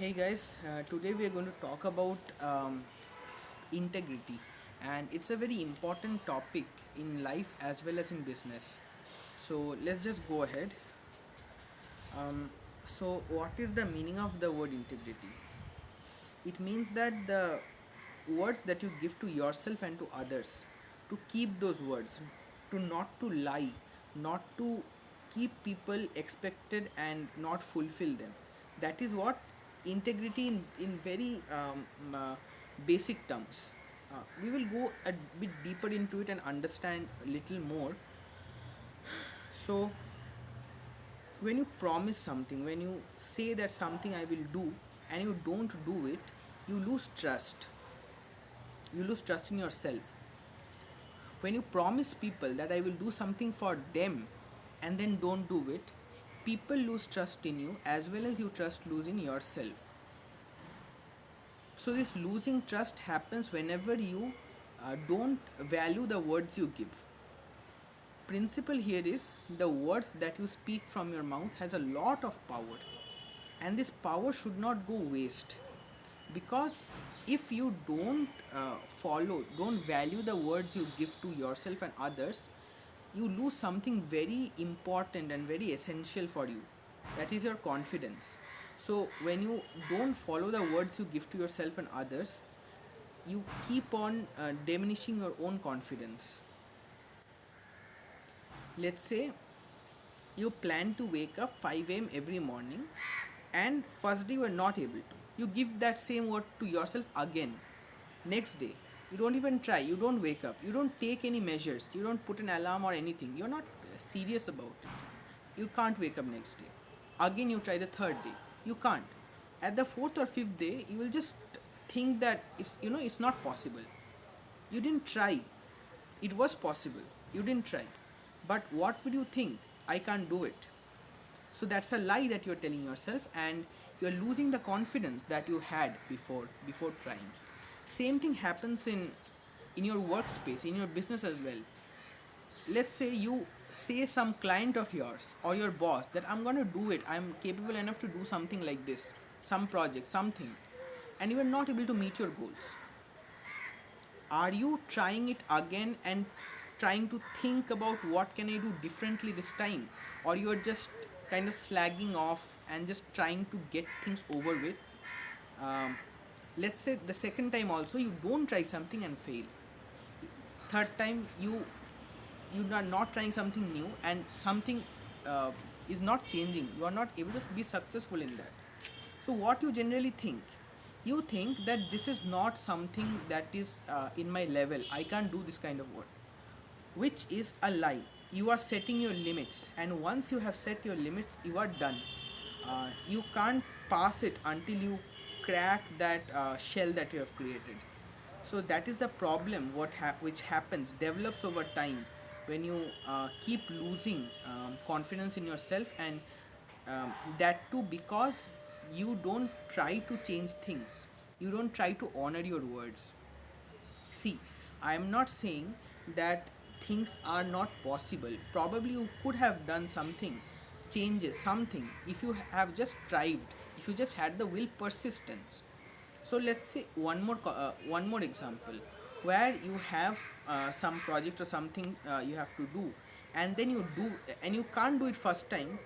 Hey guys, today we are going to talk about integrity, and it's a very important topic in life as well as in business. So let's just go ahead. What is the meaning of the word integrity? It means that the words that you give to yourself and to others, to keep those words, to not to lie, not to keep people expected and not fulfill them. That is what integrity in very basic terms. We will go a bit deeper into it and understand a little more. So, when you promise something, when you say that something I will do and you don't do it, you lose trust. You lose trust in yourself. When you promise people that I will do something for them and then don't do it, people lose trust in you as well as you trust lose in yourself. So this losing trust happens whenever you don't value the words you give. Principle here is the words that you speak from your mouth has a lot of power, and this power should not go waste, because if you don't value the words you give to yourself and others, you lose something very important and very essential for you, that is your confidence. So when you don't follow the words you give to yourself and others, you keep on diminishing your own confidence. Let's say you plan to wake up 5 a.m. every morning, and first day you are not able to. You give that same word to yourself again. Next day, you don't even try, you don't wake up, you don't take any measures, you don't put an alarm or anything, you're not serious about it. You can't wake up next day. Again, you try the third day, you can't. At the fourth or fifth day, you will just think that it's not possible. You didn't try. It was possible. You didn't try. But what would you think? I can't do it. So that's a lie that you're telling yourself, and you're losing the confidence that you had before trying. Same thing happens in your workspace, in your business as well. Let's say you say some client of yours or your boss that I'm going to do it, I'm capable enough to do something like this, some project, something, and you are not able to meet your goals. Are you trying it again and trying to think about what can I do differently this time, or you're just kind of slagging off and just trying to get things over with? um, let's say the second time also you don't try something and fail. Third time you are not trying something new and something uh, is not changing, you are not able to be successful in that. So what you generally think, you think that this is not something that is in my level, I can't do this kind of work, which is a lie. You are setting your limits, and once you have set your limits, you are done. You can't pass it until you crack that shell that you have created. So that is the problem which happens, develops over time, when you keep losing confidence in yourself, and that too because you don't try to change things, you don't try to honor your words. See, I am not saying that things are not possible. Probably you could have done something, changes, something, if you have just strived, if you just had the will, persistence. So let's say one more example, where you have some project or something you have to do, and then you do, and you can't do it first time,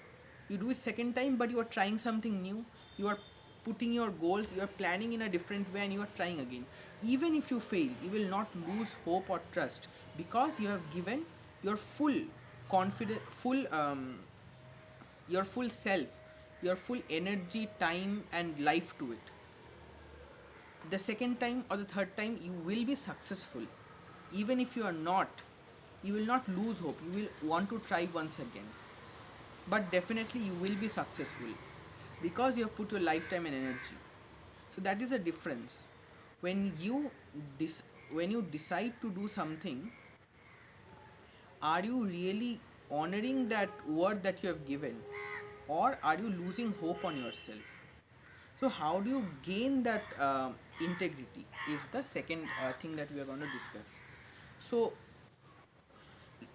you do it second time, but you are trying something new, you are putting your goals, you are planning in a different way, and you are trying again. Even if you fail, you will not lose hope or trust, because you have given your full confidence, your full self, your full energy, time and life to it. The second time or the third time you will be successful. Even if you are not, you will not lose hope, you will want to try once again, but definitely you will be successful, because you have put your lifetime and energy. So that is the difference. When you when you decide to do something, are you really honoring that word that you have given, or are you losing hope on yourself? So how do you gain that integrity is the second thing that we are going to discuss. So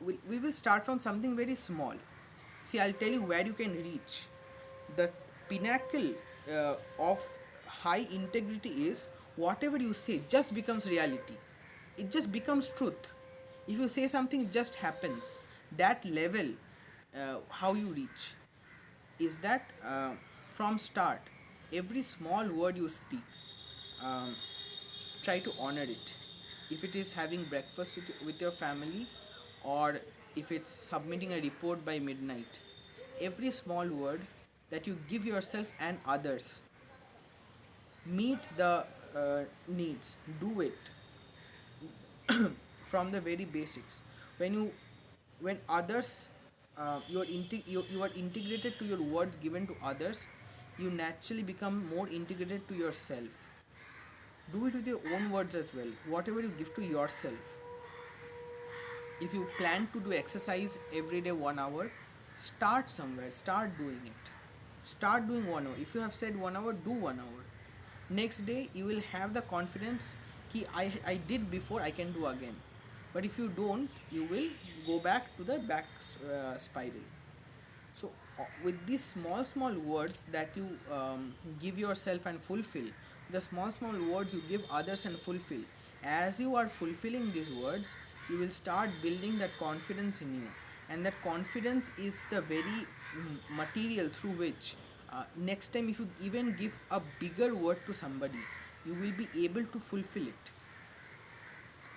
we will start from something very small. See, I'll tell you where you can reach. The pinnacle of high integrity is whatever you say just becomes reality. It just becomes truth. If you say something, it just happens. That level, how you reach is that from start, every small word you speak, um, try to honor it. If it is having breakfast with your family, or if it's submitting a report by midnight, every small word that you give yourself and others, meet the needs, do it from the very basics. When you when others, you are integrated to your words given to others, you naturally become more integrated to yourself. Do it with your own words as well. Whatever you give to yourself, if you plan to do exercise every day 1 hour, start somewhere, start doing it. Start doing 1 hour. If you have said 1 hour, do 1 hour. Next day you will have the confidence ki I did before, I can do again. But if you don't, you will go back to the back spiral. So with these small small words that you give yourself and fulfill, the small small words you give others and fulfill, as you are fulfilling these words, you will start building that confidence in you. And that confidence is the very material through which, next time if you even give a bigger word to somebody, you will be able to fulfill it.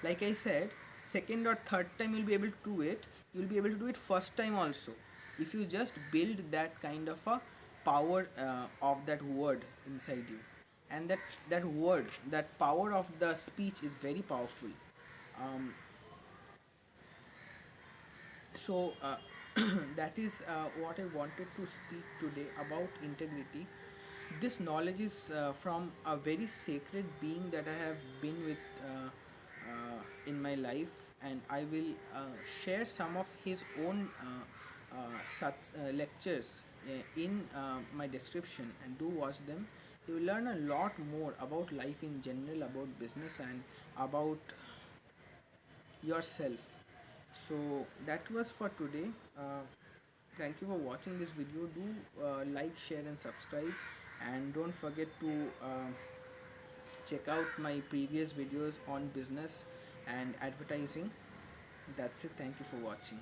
Like I said, second or third time you'll be able to do it, you'll be able to do it first time also, if you just build that kind of a power of that word inside you. And that word, that power of the speech is very powerful. um, so that is what I wanted to speak today about integrity. This knowledge is from a very sacred being that I have been with in my life, and I will share some of his own lectures in my description, and do watch them. You will learn a lot more about life in general, about business, and about yourself. So that was for today. Thank you for watching this video. Do like, share, and subscribe, and don't forget to check out my previous videos on business and advertising. That's it. Thank you for watching.